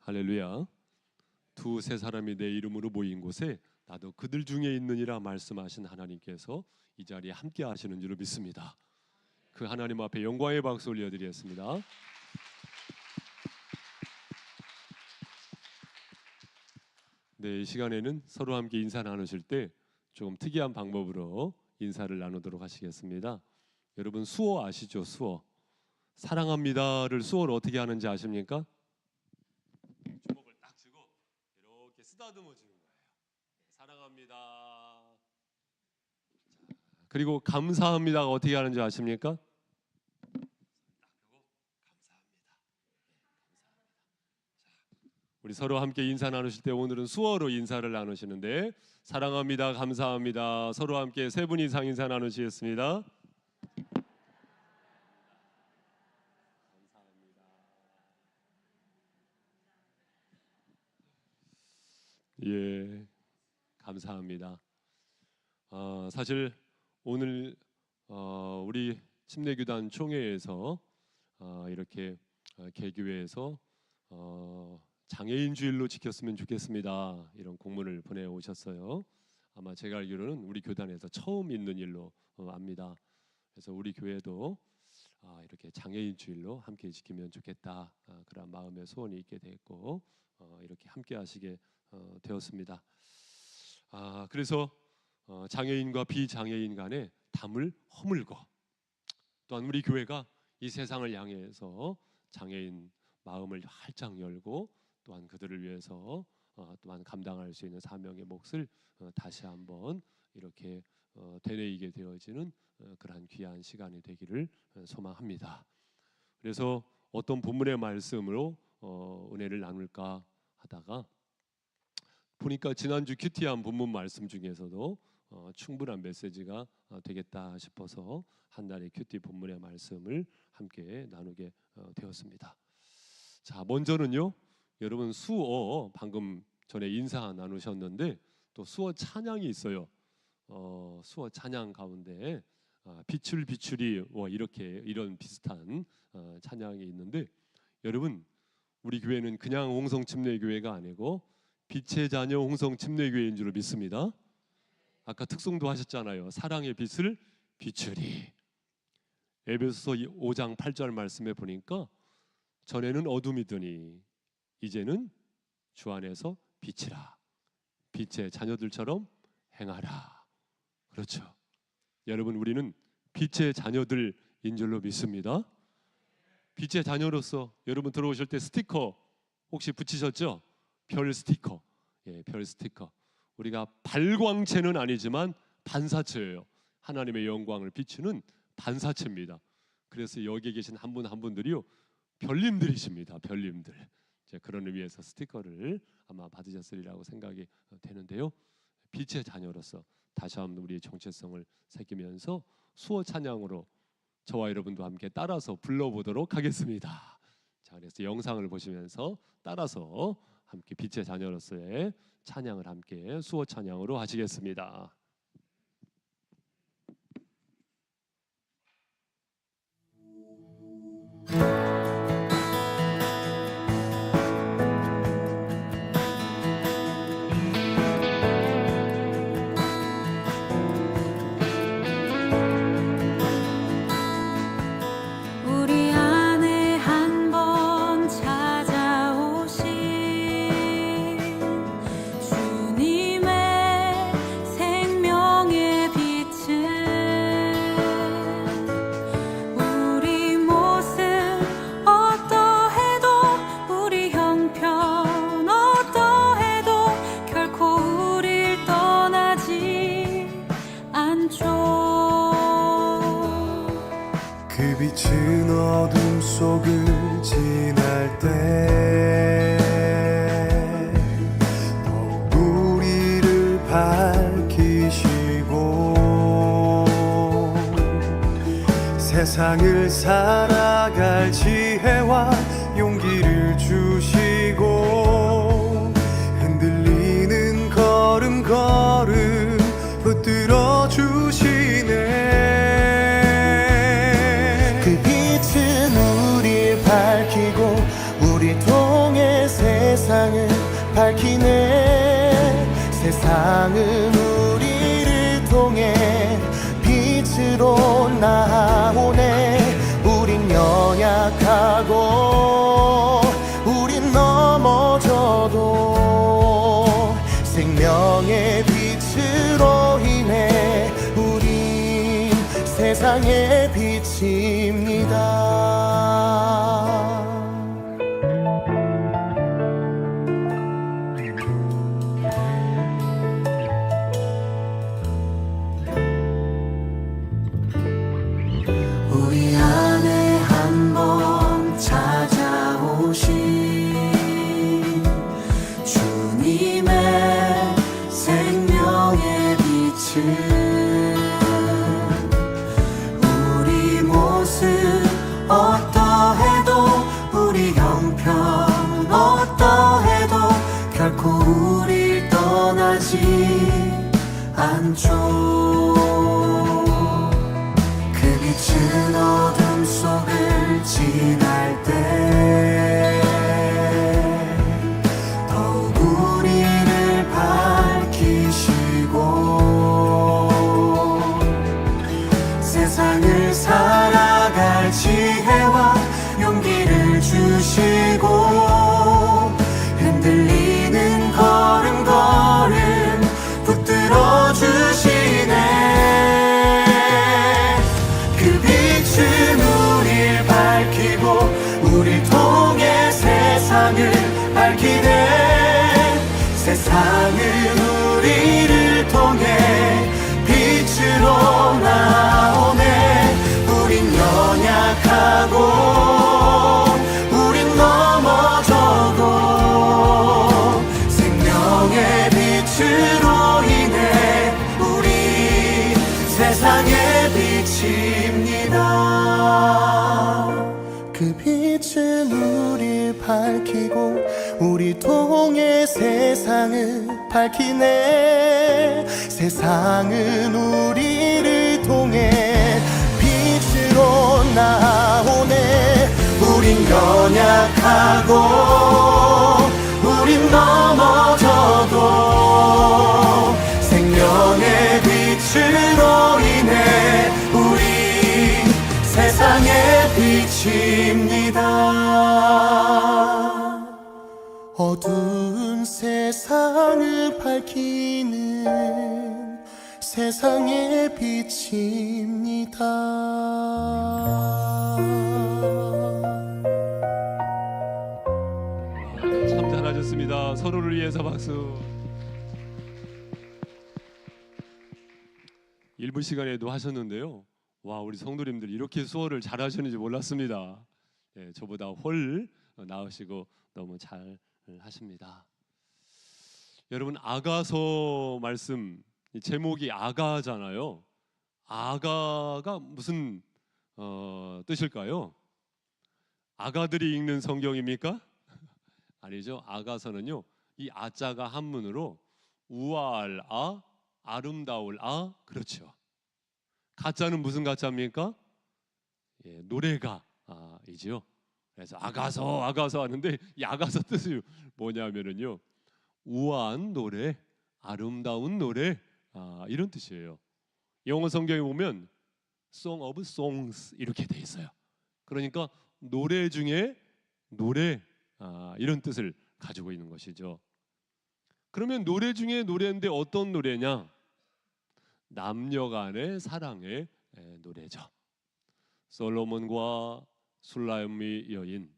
할렐루야. 두세 사람이 내 이름으로 모인 곳에 나도 그들 중에 있느니라 말씀하신 하나님께서 이 자리에 함께 하시는 줄로 믿습니다. 그 하나님 앞에 영광의 박수 올려드리겠습니다. 네, 이 시간에는 서로 함께 인사 나누실 때 조금 특이한 방법으로 인사를 나누도록 하시겠습니다. 여러분 수어 아시죠? 수어. 사랑합니다를 수어로 어떻게 하는지 아십니까? 주먹을 딱 쥐고 이렇게 쓰다듬어 주는 거예요. 사랑합니다. 자, 그리고 감사합니다가 어떻게 하는지 아십니까? 딱 펴고 감사합니다. 자, 우리 서로 함께 인사 나누실 때 오늘은 수어로 인사를 나누시는데 사랑합니다, 감사합니다. 서로 함께 세 분 이상 인사 나누시겠습니다. 예, 감사합니다. 사실 오늘 우리 침례교단 총회에서 이렇게 개교회에서 장애인 주일로 지켰으면 좋겠습니다. 이런 공문을 보내오셨어요. 아마 제가 알기로는 우리 교단에서 처음 있는 일로 압니다. 그래서 우리 교회도 이렇게 장애인 주일로 함께 지키면 좋겠다. 그런 마음의 소원이 있게 됐고 이렇게 함께 하시게 되었습니다. 그래서 장애인과 비장애인 간의 담을 허물고 또한 우리 교회가 이 세상을 향해서 장애인 마음을 활짝 열고 또한 그들을 위해서 또한 감당할 수 있는 사명의 몫을 다시 한번 이렇게 되뇌이게 되어지는 그러한 귀한 시간이 되기를 소망합니다. 그래서 어떤 본문의 말씀으로 은혜를 나눌까 하다가 보니까 지난주 큐티한 본문 말씀 중에서도 충분한 메시지가 되겠다 싶어서 한 달의 큐티 본문의 말씀을 함께 나누게 되었습니다. 자, 먼저는요, 여러분 수어 방금 전에 인사 나누셨는데 또 수어 찬양이 있어요. 수어 찬양 가운데 빛을 비추리 이렇게 이런 비슷한 찬양이 있는데 여러분 우리 교회는 그냥 홍성침례교회가 아니고 빛의 자녀 홍성침례교회인 줄 믿습니다. 아까 특송도 하셨잖아요. 사랑의 빛을 비추리. 에베소서 5장 8절 말씀에 보니까 전에는 어둠이더니 이제는 주 안에서 빛이라. 빛의 자녀들처럼 행하라. 그렇죠. 여러분 우리는 빛의 자녀들인 줄로 믿습니다. 빛의 자녀로서 여러분 들어오실 때 스티커 혹시 붙이셨죠? 별 스티커. 예, 별 스티커. 우리가 발광체는 아니지만 반사체예요. 하나님의 영광을 비추는 반사체입니다. 그래서 여기 계신 한 분 한 분들이요 별님들이십니다. 별님들. 그런 의미에서 스티커를 아마 받으셨으리라고 생각이 되는데요. 빛의 자녀로서 다시 한번 우리의 정체성을 새기면서 수어 찬양으로 저와 여러분도 함께 따라서 불러보도록 하겠습니다. 자, 그래서 영상을 보시면서 따라서 함께 빛의 자녀로서의 찬양을 함께 수어 찬양으로 하시겠습니다. 그 빛은 어둠 속을 지날 때 더욱 우리를 밝히시고 세상을 살아갈 지혜와 용기를 주시고 흔들리는 걸음걸음 붙들어 주시네. 그 빛은 우릴 밝히고 우리 통해 세상을 세상을 밝히네. 세상은 우리를 통해 빛으로 나오네. 우린 연약하고 우린 넘어져도 생명의 빛으로 인해 우린 세상의 빛입니다. 우리 안에 한번 찾아오신 주님의 생명의 빛은 우리 모습 어떠해도 우리 형편 어떠해도 결코 우릴 떠나지 않죠. 빛은 어둠 속을 지날 때 더욱 우리를 밝히시고 세상을 살아갈 지혜와 용기를 주시고 흔들리는 걸음걸음 붙들어 주시네. 우릴 밝히고 우릴 통해 세상을 밝히네. 세상은 우리를 통해 빛으로 나오네. 우린 연약하고 우린 넘어져도 생명의 빛으로 인해 우리 세상의 빛입니다. 그 빛은 우릴 밝히고 우리 통해 세상을 밝히네. 세상은 우리를 통해 빛으로 나오네. 우린 연약하고 우린 넘어져도 생명의 빛으로 인해 우리 세상의 빛입니다. 어두운 세상을 밝히는 세상의 빛입니다. 참 잘하셨습니다. 서로를 위해서 박수. 일부 시간에도 하셨는데요. 와, 우리 성도님들 이렇게 수어를 잘하시는지 몰랐습니다. 예, 저보다 훨 나으시고 너무 잘 하십니다. 여러분, 아가서 말씀 제목이 아가잖아요. 아가가 무슨 뜻일까요? 아가들이 읽는 성경입니까? 아니죠. 아가서는요, 이 아자가 한문으로 우아할 아, 아름다울 아, 그렇죠. 가짜는 무슨 가짜입니까? 예, 노래가 이죠. 그래서 아가서 하는데 이 아가서 뜻이 뭐냐면은요, 우아한 노래, 아름다운 노래, 이런 뜻이에요. 영어 성경에 보면 Song of Songs 이렇게 돼 있어요. 그러니까 노래 중에 노래, 이런 뜻을 가지고 있는 것이죠. 그러면 노래 중에 노래인데 어떤 노래냐? 남녀간의 사랑의 노래죠. 솔로몬과 술라미 여인,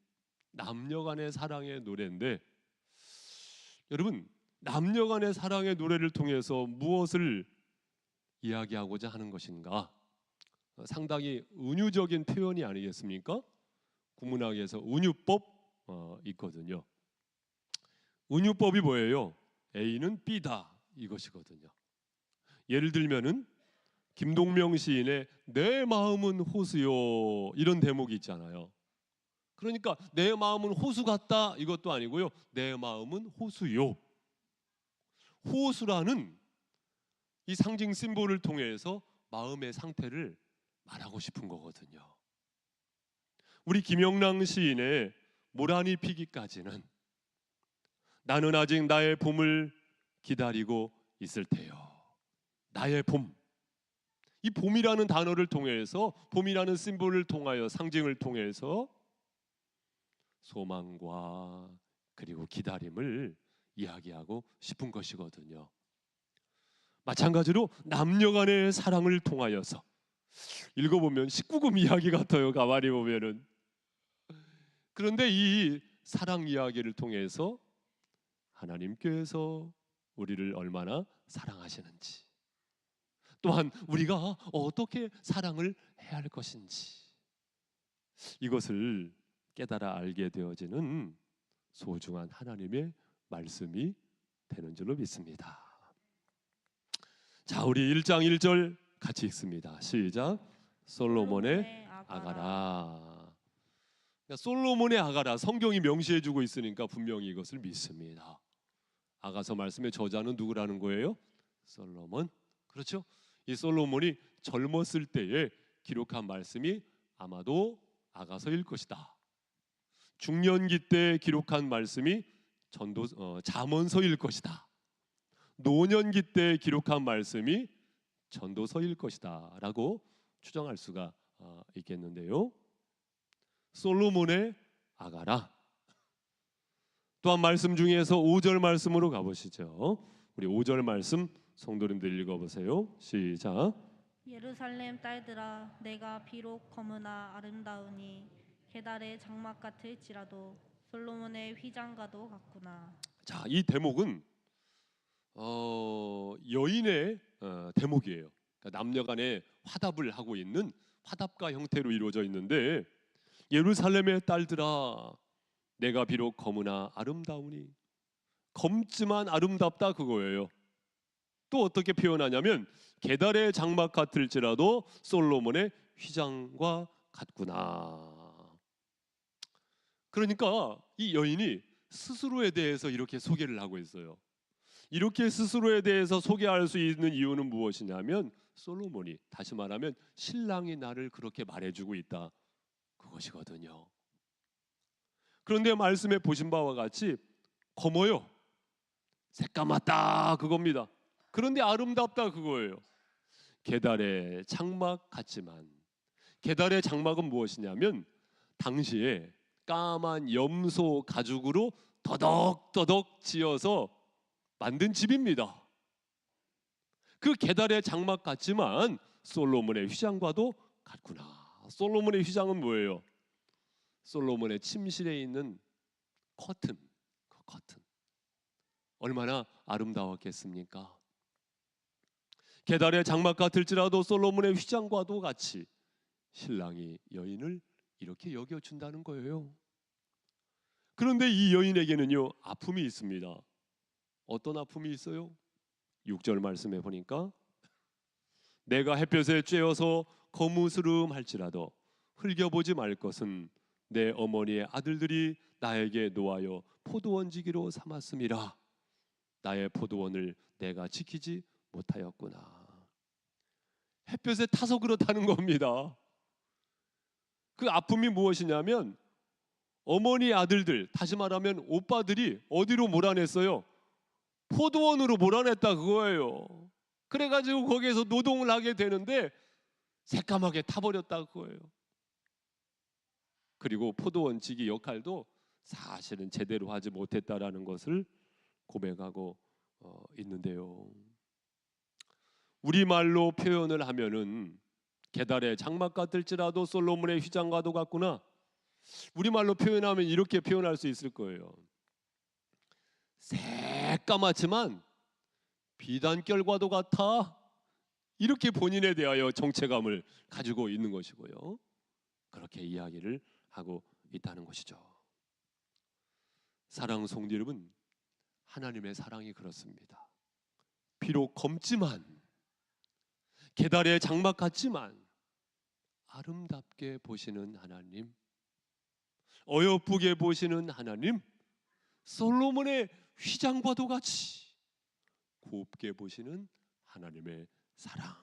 남녀간의 사랑의 노래인데, 여러분, 남녀간의 사랑의 노래를 통해서 무엇을 이야기하고자 하는 것인가? 상당히 은유적인 표현이 아니겠습니까? 국문학에서 은유법 있거든요. 은유법이 뭐예요? A는 B다 이것이거든요. 예를 들면은 김동명 시인의 내 마음은 호수요, 이런 대목이 있잖아요. 그러니까 내 마음은 호수 같다 이것도 아니고요, 내 마음은 호수요. 호수라는 이 상징 심볼을 통해서 마음의 상태를 말하고 싶은 거거든요. 우리 김영랑 시인의 모란이 피기까지는 나는 아직 나의 봄을 기다리고 있을 테요. 나의 봄. 이 봄이라는 단어를 통해서, 봄이라는 심볼을 통하여, 상징을 통해서 소망과 그리고 기다림을 이야기하고 싶은 것이거든요. 마찬가지로 남녀 간의 사랑을 통하여서, 읽어보면 19금 이야기 같아요, 가만히 보면은. 그런데 이 사랑 이야기를 통해서 하나님께서 우리를 얼마나 사랑하시는지, 또한 우리가 어떻게 사랑을 해야 할 것인지, 이것을 깨달아 알게 되어지는 소중한 하나님의 말씀이 되는 줄로 믿습니다. 자, 우리 1장 1절 같이 읽습니다. 시작. 솔로몬의 아가라. 그러니까 솔로몬의 아가라, 성경이 명시해주고 있으니까 분명히 이것을 믿습니다. 아가서 말씀의 저자는 누구라는 거예요? 솔로몬. 그렇죠? 이 솔로몬이 젊었을 때에 기록한 말씀이 아마도 아가서일 것이다. 중년기 때 기록한 말씀이 잠언서일 것이다. 노년기 때 기록한 말씀이 전도서일 것이다 라고 추정할 수가 있겠는데요. 솔로몬의 아가라. 또한 말씀 중에서 5절 말씀으로 가보시죠. 우리 5절 말씀 성도님들 읽어보세요. 시작. 예루살렘 딸들아, 내가 비록 검으나 아름다우니 게달의 장막 같을지라도 솔로몬의 휘장과도 같구나. 자, 이 대목은 여인의 대목이에요. 그러니까 남녀간에 화답을 하고 있는 화답가 형태로 이루어져 있는데, 예루살렘의 딸들아, 내가 비록 검으나 아름다우니, 검지만 아름답다 그거예요. 또 어떻게 표현하냐면 게달의 장막 같을지라도 솔로몬의 휘장과 같구나. 그러니까 이 여인이 스스로에 대해서 이렇게 소개를 하고 있어요. 이렇게 스스로에 대해서 소개할 수 있는 이유는 무엇이냐면, 솔로몬이, 다시 말하면 신랑이 나를 그렇게 말해주고 있다 그것이거든요. 그런데 말씀에 보신 바와 같이 검어요. 새까맣다 그겁니다. 그런데 아름답다 그거예요. 게달의 장막 같지만, 게달의 장막은 무엇이냐면 당시에 까만 염소 가죽으로 더덕더덕 지어서 만든 집입니다. 그 게달의 장막 같지만 솔로몬의 휘장과도 같구나. 솔로몬의 휘장은 뭐예요? 솔로몬의 침실에 있는 커튼, 그 커튼 얼마나 아름다웠겠습니까? 게달의 장막 같을지라도 솔로몬의 휘장과도 같이 신랑이 여인을 이렇게 여겨준다는 거예요. 그런데 이 여인에게는요, 아픔이 있습니다. 어떤 아픔이 있어요? 6절 말씀에 보니까 내가 햇볕에 쬐어서 거무스름할지라도 흘겨보지 말 것은 내 어머니의 아들들이 나에게 놓아여 포도원지기로 삼았음이라. 나의 포도원을 내가 지키지 못하였구나. 햇볕에 타서 그렇다는 겁니다. 그 아픔이 무엇이냐면 어머니 아들들, 다시 말하면 오빠들이 어디로 몰아냈어요? 포도원으로 몰아냈다 그거예요. 그래가지고 거기에서 노동을 하게 되는데 새까맣게 타버렸다 그거예요. 그리고 포도원지기 역할도 사실은 제대로 하지 못했다라는 것을 고백하고 있는데요. 우리말로 표현을 하면은 게달의 장막 같을지라도 솔로몬의 휘장과도 같구나. 우리말로 표현하면 이렇게 표현할 수 있을 거예요. 새까맣지만 비단결과도 같아. 이렇게 본인에 대하여 정체감을 가지고 있는 것이고요. 그렇게 이야기를 하고 있다는 것이죠. 사랑 성도 여러분, 하나님의 사랑이 그렇습니다. 비록 검지만, 게달의 장막 같지만 아름답게 보시는 하나님, 어여쁘게 보시는 하나님, 솔로몬의 휘장과도 같이 곱게 보시는 하나님의 사랑,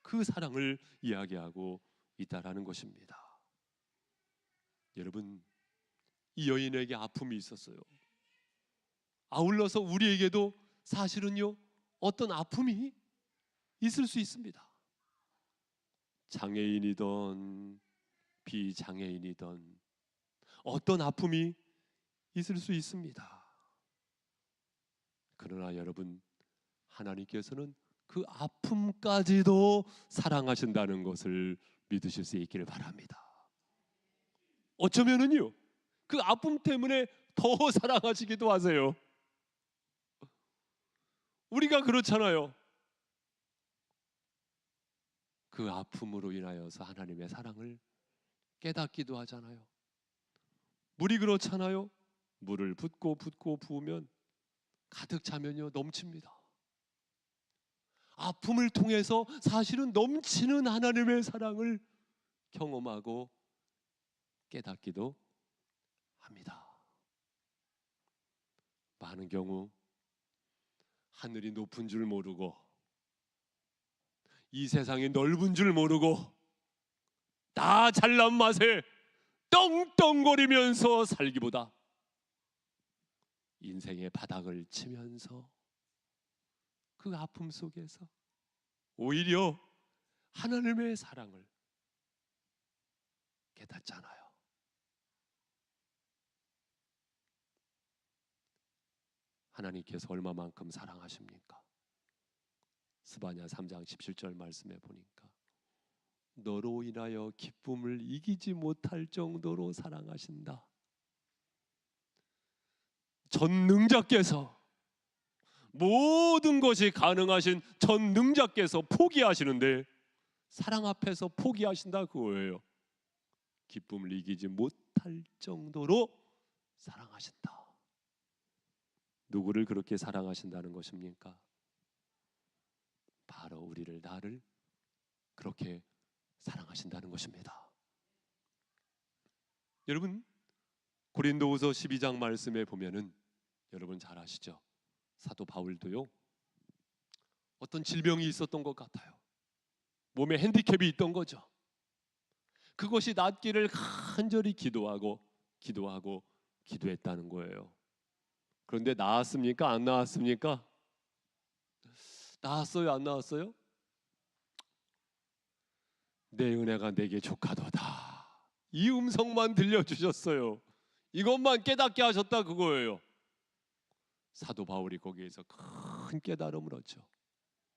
그 사랑을 이야기하고 있다라는 것입니다. 여러분, 이 여인에게 아픔이 있었어요. 아울러서 우리에게도 사실은요, 어떤 아픔이 있을 수 있습니다. 장애인이든 비장애인이든 어떤 아픔이 있을 수 있습니다. 그러나 여러분, 하나님께서는 그 아픔까지도 사랑하신다는 것을 믿으실 수 있기를 바랍니다. 어쩌면은요, 그 아픔 때문에 더 사랑하시기도 하세요. 우리가 그렇잖아요. 그 아픔으로 인하여서 하나님의 사랑을 깨닫기도 하잖아요. 물이 그렇잖아요. 물을 붓고 부으면 가득 차면요, 넘칩니다. 아픔을 통해서 사실은 넘치는 하나님의 사랑을 경험하고 깨닫기도 합니다. 많은 경우 하늘이 높은 줄 모르고 이 세상이 넓은 줄 모르고 다 잘난 맛에 떵떵거리면서 살기보다 인생의 바닥을 치면서 그 아픔 속에서 오히려 하나님의 사랑을 깨닫잖아요. 하나님께서 얼마만큼 사랑하십니까? 스바냐 3장 17절 말씀에 보니까 너로 인하여 기쁨을 이기지 못할 정도로 사랑하신다. 전능자께서, 모든 것이 가능하신 전능자께서 포기하시는데 사랑 앞에서 포기하신다 그거예요. 기쁨을 이기지 못할 정도로 사랑하신다. 누구를 그렇게 사랑하신다는 것입니까? 바로 우리를, 나를 그렇게 사랑하신다는 것입니다. 여러분, 고린도후서 12장 말씀에 보면은 여러분 잘 아시죠? 사도 바울도요, 어떤 질병이 있었던 것 같아요. 몸에 핸디캡이 있던 거죠. 그것이 낫기를 간절히 기도했다는 거예요. 그런데 나았습니까? 안 나았습니까? 나았어요? 안 나았어요? 내 은혜가 내게 족하도다. 이 음성만 들려주셨어요. 이것만 깨닫게 하셨다 그거예요. 사도 바울이 거기에서 큰 깨달음을 얻죠.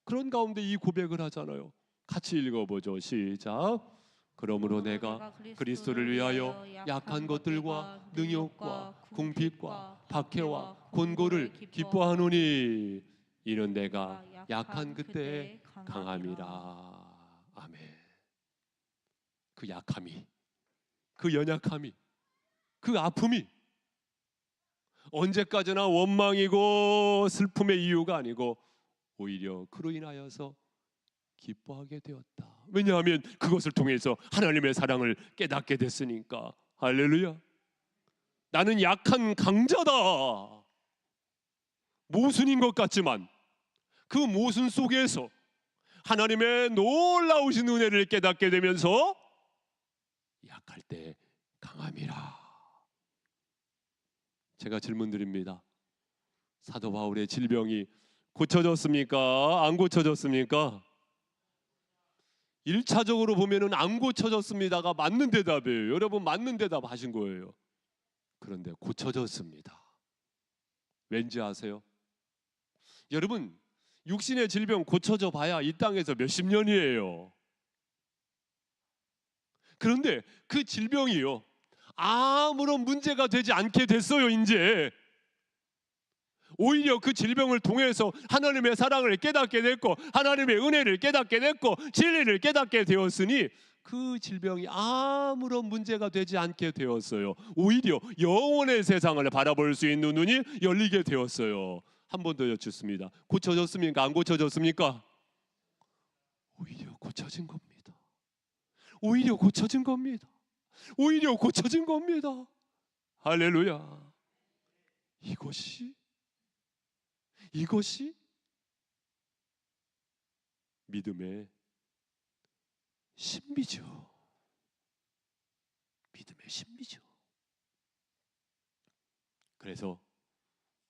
그런 가운데 이 고백을 하잖아요. 같이 읽어보죠. 시작. 그러므로 내가 그리스도를 위하여 약한 것들과 능욕과 궁핍과 박해와 곤고를 기뻐하노니 이는 내가 약한 그때에 강함이라. 아멘. 그 약함이, 그 연약함이, 그 아픔이 언제까지나 원망이고 슬픔의 이유가 아니고 오히려 그로 인하여서 기뻐하게 되었다. 왜냐하면 그것을 통해서 하나님의 사랑을 깨닫게 됐으니까. 할렐루야. 나는 약한 강자다, 모순인 것 같지만 그 모순 속에서 하나님의 놀라우신 은혜를 깨닫게 되면서 약할 때 강함이라. 제가 질문 드립니다. 사도 바울의 질병이 고쳐졌습니까? 안 고쳐졌습니까? 1차적으로 보면은 안 고쳐졌습니다가 맞는 대답이에요. 여러분, 맞는 대답 하신 거예요. 그런데 고쳐졌습니다. 왠지 아세요? 여러분, 육신의 질병 고쳐져 봐야 이 땅에서 몇십 년이에요. 그런데 그 질병이요, 아무런 문제가 되지 않게 됐어요. 이제 오히려 그 질병을 통해서 하나님의 사랑을 깨닫게 됐고 하나님의 은혜를 깨닫게 됐고 진리를 깨닫게 되었으니 그 질병이 아무런 문제가 되지 않게 되었어요. 오히려 영원의 세상을 바라볼 수 있는 눈이 열리게 되었어요. 한 번 더 여쭙습니다. 고쳐졌습니까? 안 고쳐졌습니까? 오히려 고쳐진 겁니다. 오히려 고쳐진 겁니다. 오히려 고쳐진 겁니다. 할렐루야. 이것이 믿음의 신비죠. 믿음의 신비죠. 그래서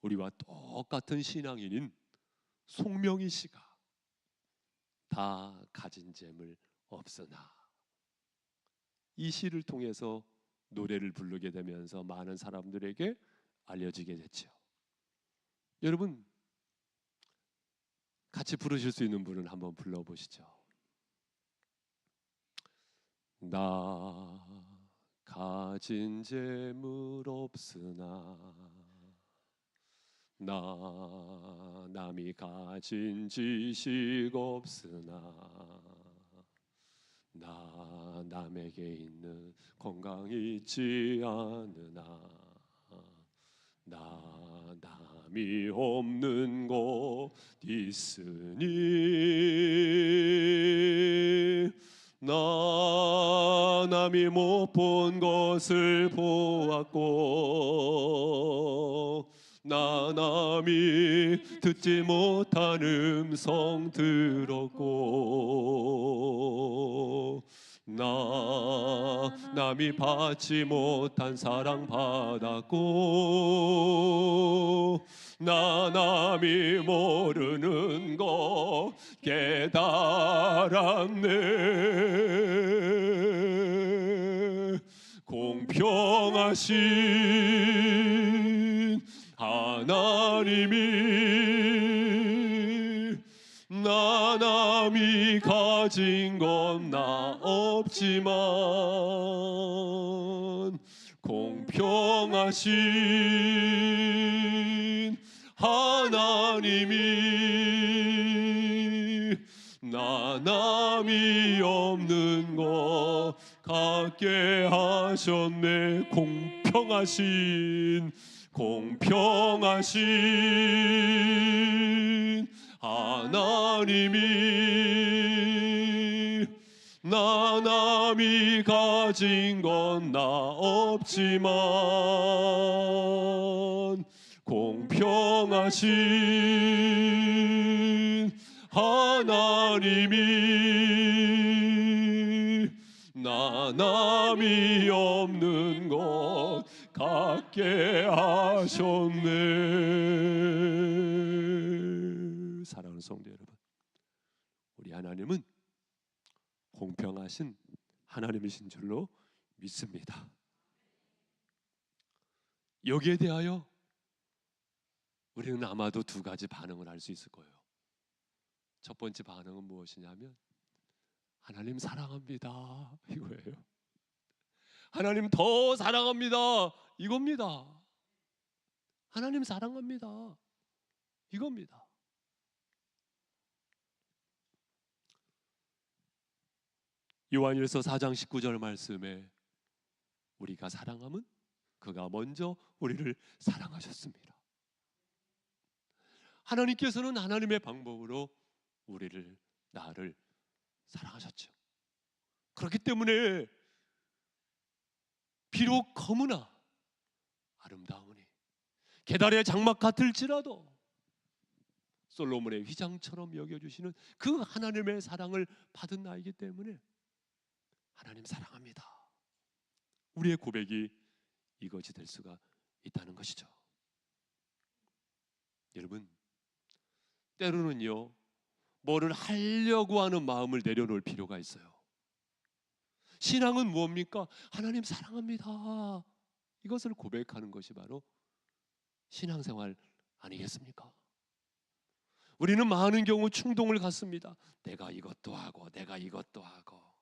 우리와 똑같은 신앙인인 송명희 씨가 다 가진 재물 없으나, 이 시를 통해서 노래를 부르게 되면서 많은 사람들에게 알려지게 됐죠. 여러분, 같이 부르실 수 있는 분은 한번 불러보시죠. 나 가진 재물 없으나, 나 남이 가진 지식 없으나, 나 남에게 있는 건강 있지 않으나, 나 남이 없는 것 있으니, 나 남이 못 본 것을 보았고, 나 남이 듣지 못한 음성 들었고, 나 남이 받지 못한 사랑 받았고, 나 남이 모르는 것 깨달았네. 공평하신 하나님이, 나 남이 가진 건 나 없지만, 공평하신 하나님이, 나 남이 없는 것 갖게 하셨네. 공평하신 하나님이, 나 남이 가진 건 나 없지만, 공평하신 하나님이, 나 남이 없는 것 갖게 하셨네. 사랑하는 성도 여러분, 우리 하나님은 공평하신 하나님이신 줄로 믿습니다. 여기에 대하여 우리는 아마도 두 가지 반응을 할 수 있을 거예요. 첫 번째 반응은 무엇이냐면, 하나님 사랑합니다, 이거예요. 하나님 더 사랑합니다, 이겁니다. 하나님 사랑합니다, 이겁니다. 요한일서 4장 19절 말씀에 우리가 사랑함은 그가 먼저 우리를 사랑하셨습니다. 하나님께서는 하나님의 방법으로 우리를, 나를 사랑하셨죠. 그렇기 때문에 비록 검으나 아름다우니, 계달의 장막 같을지라도 솔로몬의 휘장처럼 여겨주시는 그 하나님의 사랑을 받은 나이기 때문에 하나님 사랑합니다, 우리의 고백이 이것이 될 수가 있다는 것이죠. 여러분, 때로는요, 뭐를 하려고 하는 마음을 내려놓을 필요가 있어요. 신앙은 무엇입니까? 하나님 사랑합니다, 이것을 고백하는 것이 바로 신앙생활 아니겠습니까? 우리는 많은 경우 충동을 갖습니다. 내가 이것도 하고 내가 이것도 하고.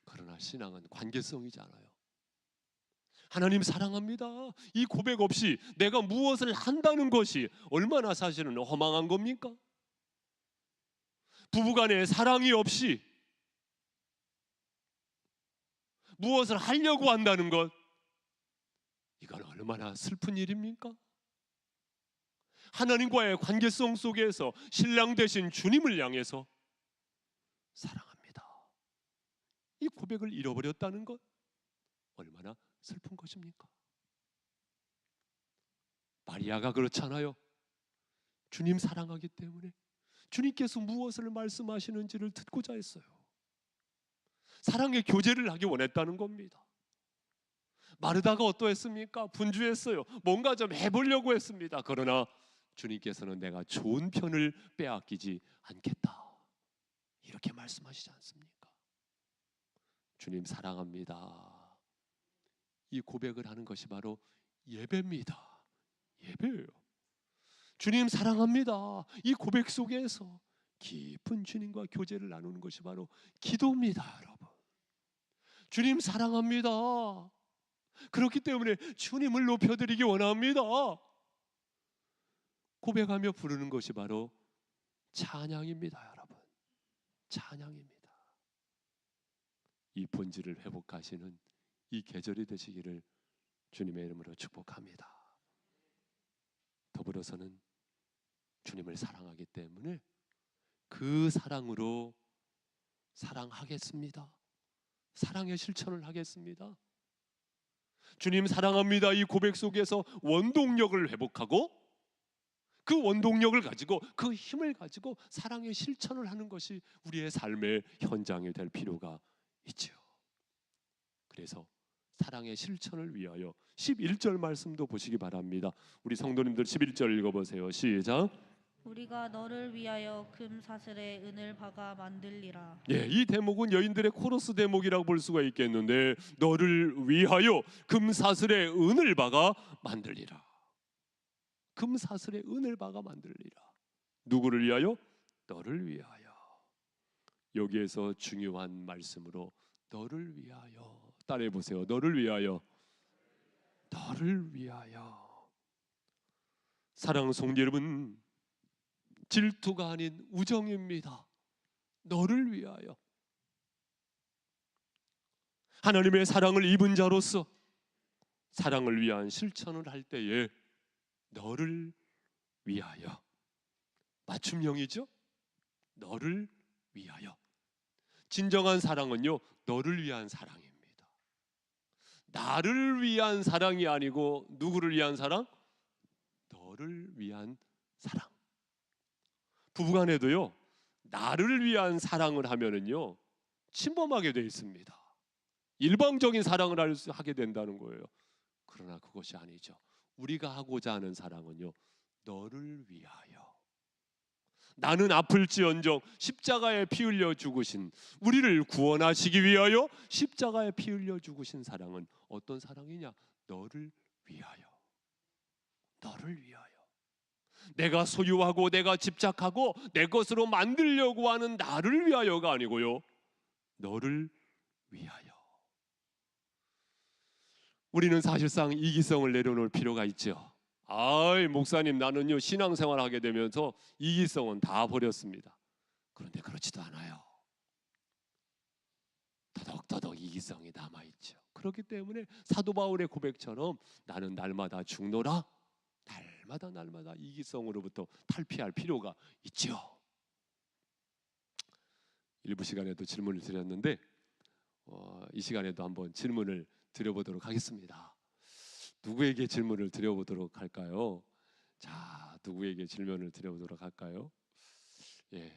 그러나 신앙은 관계성이잖아요. 하나님 사랑합니다, 이 고백 없이 내가 무엇을 한다는 것이 얼마나 사실은 허망한 겁니까? 부부간에 사랑이 없이 무엇을 하려고 한다는 것, 이건 얼마나 슬픈 일입니까? 하나님과의 관계성 속에서 신랑 되신 주님을 향해서 사랑합니다, 이 고백을 잃어버렸다는 것, 얼마나 슬픈 것입니까? 마리아가 그렇잖아요. 주님 사랑하기 때문에 주님께서 무엇을 말씀하시는지를 듣고자 했어요. 사랑의 교제를 하기 원했다는 겁니다. 마르다가 어떠했습니까? 분주했어요. 뭔가 좀 해보려고 했습니다. 그러나 주님께서는 내가 좋은 편을 빼앗기지 않겠다, 이렇게 말씀하시지 않습니까? 주님 사랑합니다. 이 고백을 하는 것이 바로 예배입니다. 예배예요. 주님 사랑합니다. 이 고백 속에서 깊은 주님과 교제를 나누는 것이 바로 기도입니다, 여러분. 주님 사랑합니다. 그렇기 때문에 주님을 높여드리기 원합니다. 고백하며 부르는 것이 바로 찬양입니다, 여러분. 찬양입니다. 이 본질을 회복하시는 이 계절이 되시기를 주님의 이름으로 축복합니다. 더불어서는 주님을 사랑하기 때문에 그 사랑으로 사랑하겠습니다. 사랑의 실천을 하겠습니다. 주님 사랑합니다. 이 고백 속에서 원동력을 회복하고 그 원동력을 가지고 그 힘을 가지고 사랑의 실천을 하는 것이 우리의 삶의 현장이 될 필요가 있죠. 그래서 사랑의 실천을 위하여 11절 말씀도 보시기 바랍니다. 우리 성도님들 11절 읽어보세요. 시작. 우리가 너를 위하여 금사슬에 은을 박아 만들리라. 예, 이 대목은 여인들의 코러스 대목이라고 볼 수가 있겠는데, 너를 위하여 금사슬에 은을 박아 만들리라. 금사슬에 은을 박아 만들리라. 누구를 위하여? 너를 위하여. 여기에서 중요한 말씀으로 너를 위하여, 따라해 보세요. 너를 위하여. 너를 위하여. 사랑하는 성도 여러분, 질투가 아닌 우정입니다. 너를 위하여. 하나님의 사랑을 입은 자로서 사랑을 위한 실천을 할 때에 너를 위하여. 맞춤형이죠? 너를 위하여. 진정한 사랑은요, 너를 위한 사랑입니다. 나를 위한 사랑이 아니고 누구를 위한 사랑? 너를 위한 사랑. 부부간에도요, 나를 위한 사랑을 하면은요 침범하게 되어 있습니다. 일방적인 사랑을 하게 된다는 거예요. 그러나 그것이 아니죠. 우리가 하고자 하는 사랑은요, 너를 위하여. 나는 아플지언정 십자가에 피 흘려 죽으신, 우리를 구원하시기 위하여 십자가에 피 흘려 죽으신 사랑은 어떤 사랑이냐? 너를 위하여. 너를 위하여. 내가 소유하고 내가 집착하고 내 것으로 만들려고 하는 나를 위하여가 아니고요, 너를 위하여. 우리는 사실상 이기성을 내려놓을 필요가 있죠. 아이, 목사님, 나는요 신앙생활 하게 되면서 이기성은 다 버렸습니다. 그런데 그렇지도 않아요. 더덕더덕 이기성이 남아있죠. 그렇기 때문에 사도 바울의 고백처럼 나는 날마다 죽노라, 날마다 이기성으로부터 탈피할 필요가 있죠. 일부 시간에도 질문을 드렸는데 이 시간에도 한번 질문을 드려보도록 하겠습니다. 누구에게 질문을 드려보도록 할까요? 자, 누구에게 질문을 드려보도록 할까요? 예,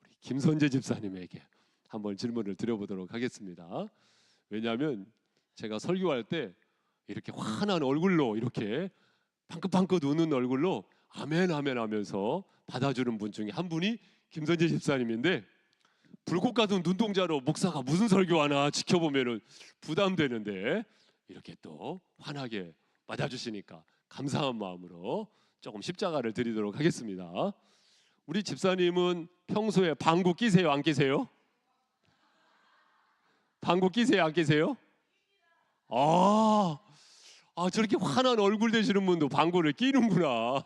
우리 김선재 집사님에게 한번 질문을 드려보도록 하겠습니다. 왜냐하면 제가 설교할 때 이렇게 환한 얼굴로, 이렇게 방긋방긋 우는 얼굴로 아멘 아멘 하면서 받아주는 분 중에 한 분이 김선재 집사님인데, 불꽃 같은 눈동자로 목사가 무슨 설교하나 지켜보면은 부담되는데 이렇게 또 환하게 맞아주시니까 감사한 마음으로 조금 십자가를 드리도록 하겠습니다. 우리 집사님은 평소에 방구 끼세요, 안 끼세요? 방구 끼세요, 안 끼세요? 저렇게 환한 얼굴 되시는 분도 방구를 끼는구나.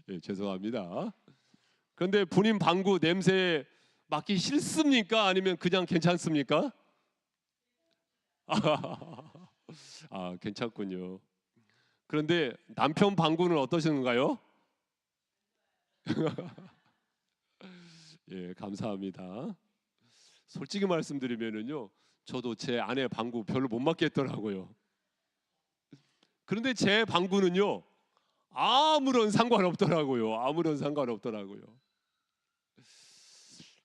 예, 죄송합니다. 그런데 본인 방구 냄새 맡기 싫습니까? 아니면 그냥 괜찮습니까? 괜찮군요. 그런데 남편 방구는 어떠신가요? 예, 감사합니다. 솔직히 말씀드리면은요, 저도 제 아내 방구 별로 못 맡겠더라고요. 그런데 제 방구는요, 아무런 상관없더라고요. 아무런 상관없더라고요.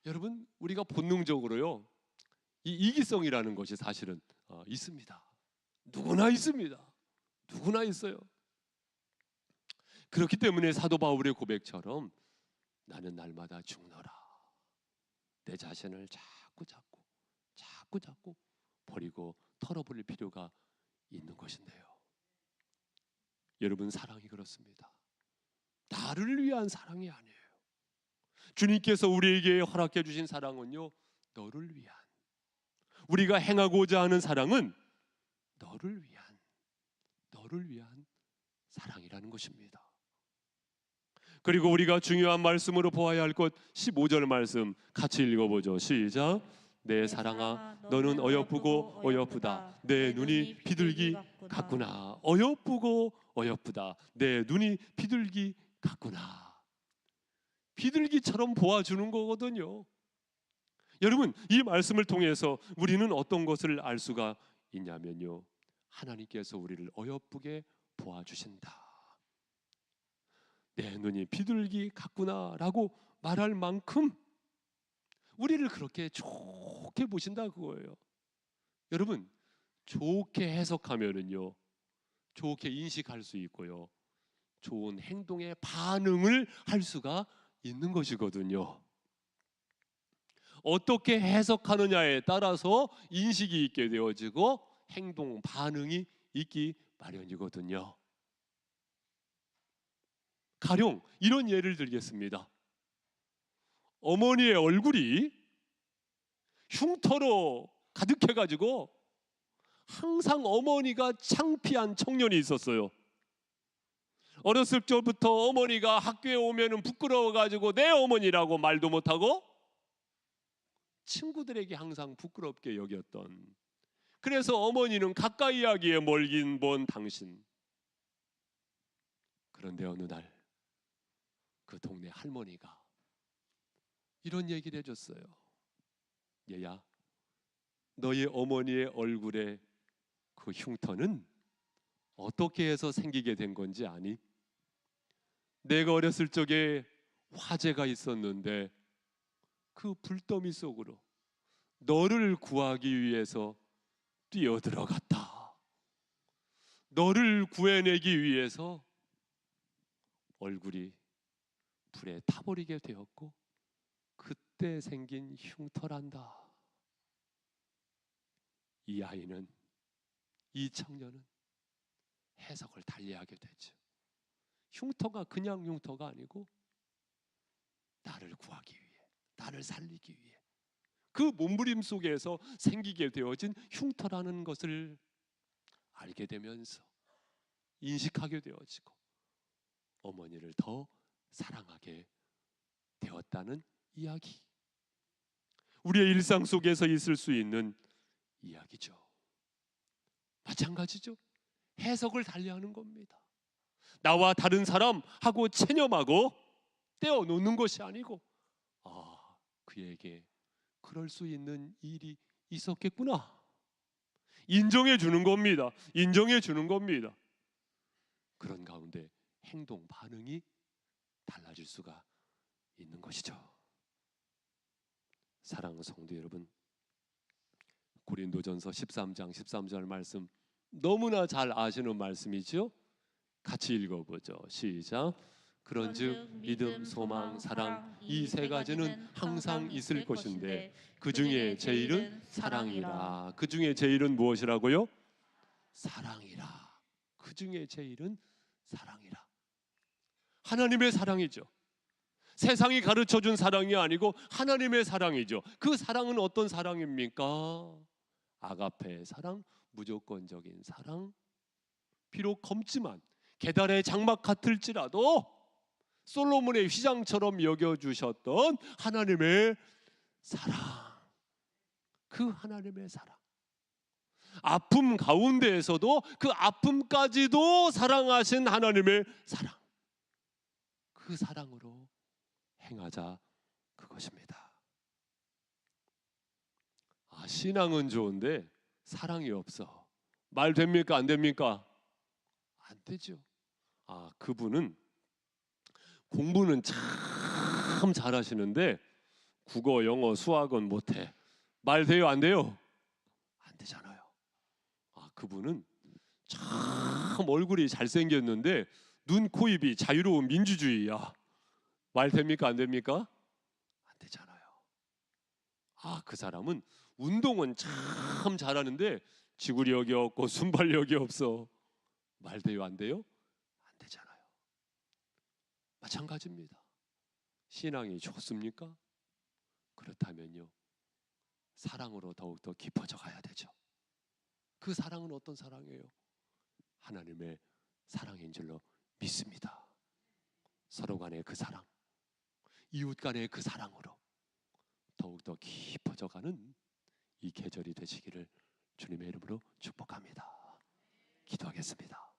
여러분, 우리가 본능적으로요, 이 이기성이라는 것이 사실은 있습니다. 누구나 있습니다. 누구나 있어요. 그렇기 때문에 사도 바울의 고백처럼 나는 날마다 죽노라. 내 자신을 자꾸 버리고 털어버릴 필요가 있는 것인데요. 여러분, 사랑이 그렇습니다. 나를 위한 사랑이 아니에요. 주님께서 우리에게 허락해 주신 사랑은요, 너를 위한, 우리가 행하고자 하는 사랑은 너를 위한 사랑이라는 것입니다. 그리고 우리가 중요한 말씀으로 보아야 할 것 15절 말씀 같이 읽어보죠. 시작. 내 사랑아 너는 어여쁘고 어여쁘다. 내 눈이 비둘기 같구나. 어여쁘고 어여쁘다. 내 눈이 비둘기 같구나. 비둘기처럼 보아주는 거거든요. 여러분, 이 말씀을 통해서 우리는 어떤 것을 알 수가 있냐면요, 하나님께서 우리를 어여쁘게 보아주신다. 내 눈이 비둘기 같구나라고 말할 만큼 우리를 그렇게 좋게 보신다 그거예요. 여러분, 좋게 해석하면은요, 좋게 인식할 수 있고요, 좋은 행동의 반응을 할 수가 있는 것이거든요. 어떻게 해석하느냐에 따라서 인식이 있게 되어지고 행동, 반응이 있기 마련이거든요. 가령 이런 예를 들겠습니다. 어머니의 얼굴이 흉터로 가득해가지고 항상 어머니가 창피한 청년이 있었어요. 어렸을 적부터 어머니가 학교에 오면은 부끄러워가지고 내 어머니라고 말도 못하고 친구들에게 항상 부끄럽게 여겼던, 그래서 어머니는 가까이 하기에 멀긴 먼 당신. 그런데 어느 날 그 동네 할머니가 이런 얘기를 해줬어요. 얘야, 너의 어머니의 얼굴에 그 흉터는 어떻게 해서 생기게 된 건지 아니? 내가 어렸을 적에 화재가 있었는데 그 불더미 속으로 너를 구하기 위해서 뛰어들어갔다. 너를 구해내기 위해서 얼굴이 불에 타버리게 되었고 그때 생긴 흉터란다. 이 아이는, 이 청년은 해석을 달리하게 되죠. 흉터가 그냥 흉터가 아니고 나를 구하기 위해, 나를 살리기 위해 그 몸부림 속에서 생기게 되어진 흉터라는 것을 알게 되면서 인식하게 되어지고 어머니를 더 사랑하게 되었다는 이야기. 우리의 일상 속에서 있을 수 있는 이야기죠. 마찬가지죠. 해석을 달리하는 겁니다. 나와 다른 사람하고 체념하고 떼어놓는 것이 아니고, 그에게 그럴 수 있는 일이 있었겠구나, 인정해 주는 겁니다. 인정해 주는 겁니다. 그런 가운데 행동, 반응이 달라질 수가 있는 것이죠. 사랑하는 성도 여러분, 고린도전서 13장 13절 말씀 너무나 잘 아시는 말씀이죠. 같이 읽어보죠. 시작. 그런즉 믿음, 소망, 사랑 이 세 가지는 항상 있을 것인데 그 중에 제일은 사랑이라. 그 중에 제일은 무엇이라고요? 사랑이라. 그 중에 제일은 사랑이라. 하나님의 사랑이죠. 세상이 가르쳐준 사랑이 아니고 하나님의 사랑이죠. 그 사랑은 어떤 사랑입니까? 아가페의 사랑, 무조건적인 사랑. 비록 검지만 계달의 장막 같을지라도 솔로몬의 휘장처럼 여겨주셨던 하나님의 사랑, 그 하나님의 사랑. 아픔 가운데에서도 그 아픔까지도 사랑하신 하나님의 사랑, 그 사랑으로 행하자 그것입니다. 신앙은 좋은데 사랑이 없어. 말 됩니까? 안 됩니까? 안 되죠. 그분은 공부는 참 잘하시는데 국어, 영어, 수학은 못해. 말 돼요? 안 돼요? 안 되잖아요. 그분은 참 얼굴이 잘생겼는데 눈, 코, 입이 자유로운 민주주의야. 말 됩니까? 안 됩니까? 안 되잖아요. 그 사람은 운동은 참 잘하는데 지구력이 없고 순발력이 없어. 말 돼요? 안 돼요? 안 되잖아요. 마찬가지입니다. 신앙이 좋습니까? 그렇다면요, 사랑으로 더욱더 깊어져 가야 되죠. 그 사랑은 어떤 사랑이에요? 하나님의 사랑인 줄로 믿습니다. 서로 간의 그 사랑, 이웃 간의 그 사랑으로 더욱더 깊어져 가는 이 계절이 되시기를 주님의 이름으로 축복합니다. 기도하겠습니다.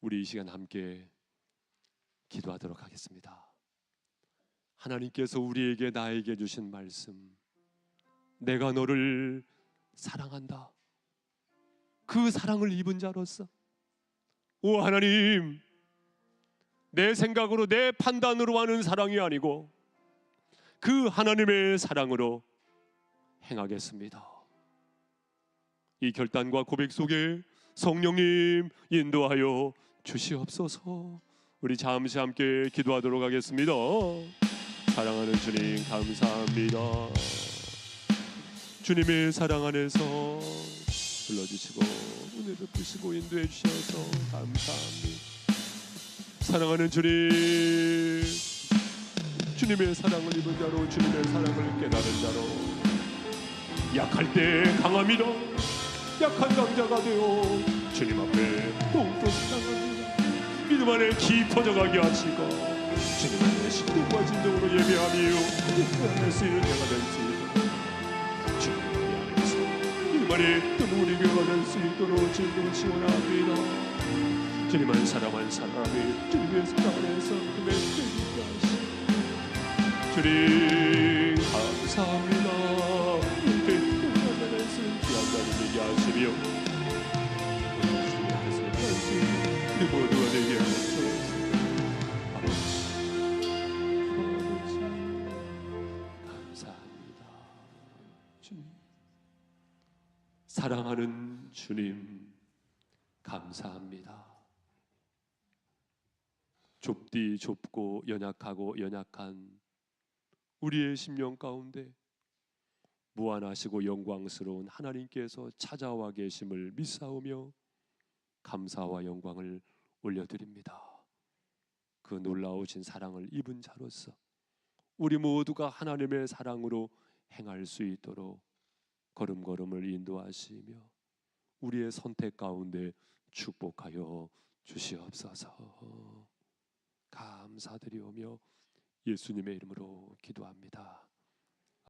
우리 이 시간 함께 기도하도록 하겠습니다. 하나님께서 우리에게 나에게 주신 말씀, 내가 너를 사랑한다. 그 사랑을 입은 자로서 오 하나님, 내 생각으로 내 판단으로 하는 사랑이 아니고 그 하나님의 사랑으로 행하겠습니다. 이 결단과 고백 속에 성령님 인도하여 주시옵소서. 우리 잠시 함께 기도하도록 하겠습니다. 사랑하는 주님 감사합니다. 주님의 사랑 안에서 불러주시고 은혜 베푸시고 인도해 주셔서 감사합니다. 사랑하는 주님, 주님의 사랑을 입은 자로, 주님의 사랑을 깨달은 자로 약할 때 강합니다. 약한 강자가 되어 주님 앞에 더욱더 사랑합니다. 믿음 안에 깊어져 가게 하시고 주님 안에 신동과 진정으로 예배하며 그 안에 쓰이는 자가 될 수 있도록 주님 안에서 믿음 안에 또 우리 교회가 될 수 있도록 주님을 지원합니다. 주님 한 사람 한 사람이 주님의 사랑 안에서 금에 되게 하시고 주님 감사합니다. 이렇게 동안 안에서 귀한 자를 되게 하시며 주님 앞에서 할수 있는 우리 모두가 되게 하옵소서. 감사합니다. 주님, 사랑하는 주님 감사합니다. 좁디 좁고 연약하고 연약한 우리의 심령 가운데 무한하시고 영광스러운 하나님께서 찾아와 계심을 믿사오며 감사와 영광을 올려드립니다. 그 놀라우신 사랑을 입은 자로서 우리 모두가 하나님의 사랑으로 행할 수 있도록 걸음걸음을 인도하시며 우리의 선택 가운데 축복하여 주시옵소서. 감사드리오며 예수님의 이름으로 기도합니다.